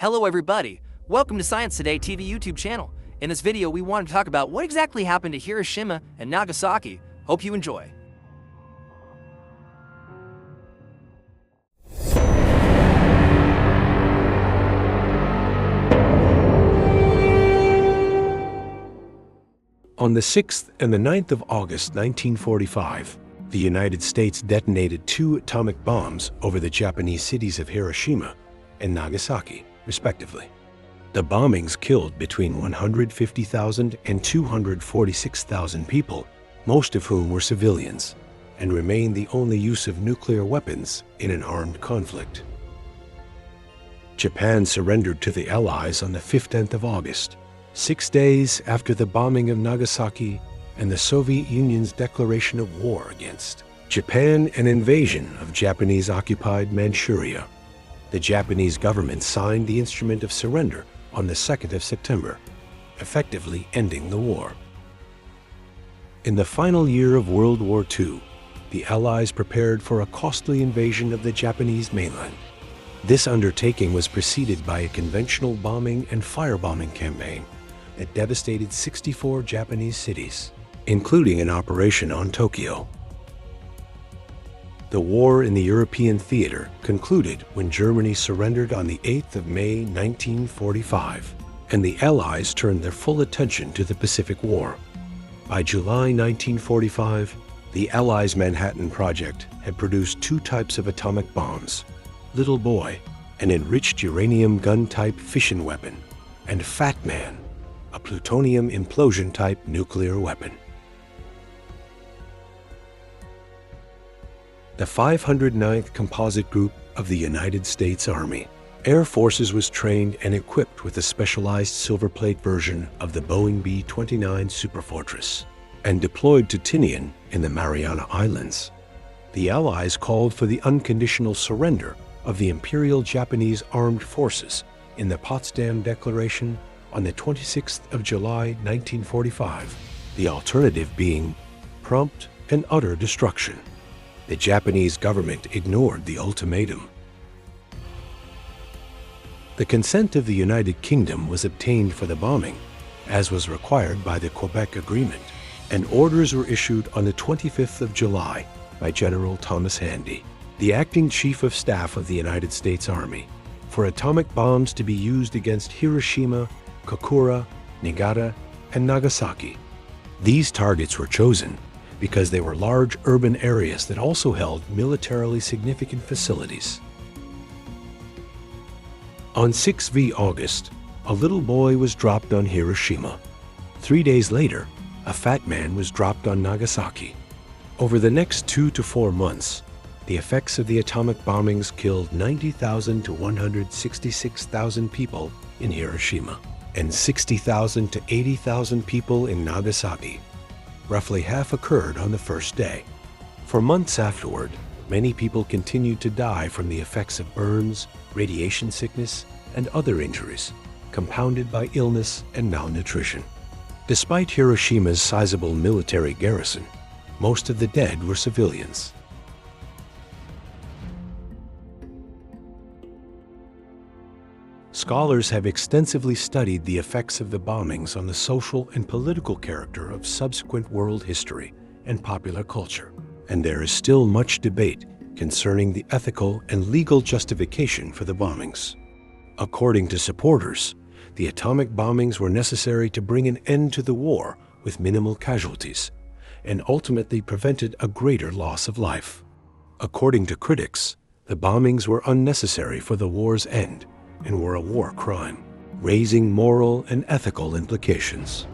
Hello everybody, welcome to Science Today TV YouTube channel. In this video we want to talk about what exactly happened to Hiroshima and Nagasaki. Hope you enjoy. On the 6th and the 9th of August 1945, the United States detonated 2 atomic bombs over the Japanese cities of Hiroshima and Nagasaki, respectively. The bombings killed between 150,000 and 246,000 people, most of whom were civilians, and remain the only use of nuclear weapons in an armed conflict. Japan surrendered to the Allies on the 15th of August, 6 days after the bombing of Nagasaki and the Soviet Union's declaration of war against Japan and invasion of Japanese-occupied Manchuria. The Japanese government signed the instrument of surrender on the 2nd of September, effectively ending the war. In the final year of World War II, the Allies prepared for a costly invasion of the Japanese mainland. This undertaking was preceded by a conventional bombing and firebombing campaign that devastated 64 Japanese cities, including an operation on Tokyo. The war in the European theater concluded when Germany surrendered on the 8th of May 1945, and the Allies turned their full attention to the Pacific War. By July 1945, the Allies' Manhattan Project had produced 2 types of atomic bombs: Little Boy, an enriched uranium gun-type fission weapon, and Fat Man, a plutonium implosion-type nuclear weapon. The 509th Composite Group of the United States Army Air Forces was trained and equipped with a specialized silver-plate version of the Boeing B-29 Superfortress and deployed to Tinian in the Mariana Islands. The Allies called for the unconditional surrender of the Imperial Japanese Armed Forces in the Potsdam Declaration on the 26th of July 1945, the alternative being prompt and utter destruction. The Japanese government ignored the ultimatum. The consent of the United Kingdom was obtained for the bombing, as was required by the Quebec Agreement, and orders were issued on the 25th of July by General Thomas Handy, the acting Chief of Staff of the United States Army, for atomic bombs to be used against Hiroshima, Kokura, Niigata, and Nagasaki. These targets were chosen because they were large urban areas that also held militarily significant facilities. On 6 August, a little boy was dropped on Hiroshima. 3 days later, a fat man was dropped on Nagasaki. Over the next 2 to 4 months, the effects of the atomic bombings killed 90,000 to 166,000 people in Hiroshima and 60,000 to 80,000 people in Nagasaki. Roughly half occurred on the first day. For months afterward, many people continued to die from the effects of burns, radiation sickness, and other injuries, compounded by illness and malnutrition. Despite Hiroshima's sizable military garrison, most of the dead were civilians. Scholars have extensively studied the effects of the bombings on the social and political character of subsequent world history and popular culture, and there is still much debate concerning the ethical and legal justification for the bombings. According to supporters, the atomic bombings were necessary to bring an end to the war with minimal casualties, and ultimately prevented a greater loss of life. According to critics, the bombings were unnecessary for the war's end and were a war crime, raising moral and ethical implications.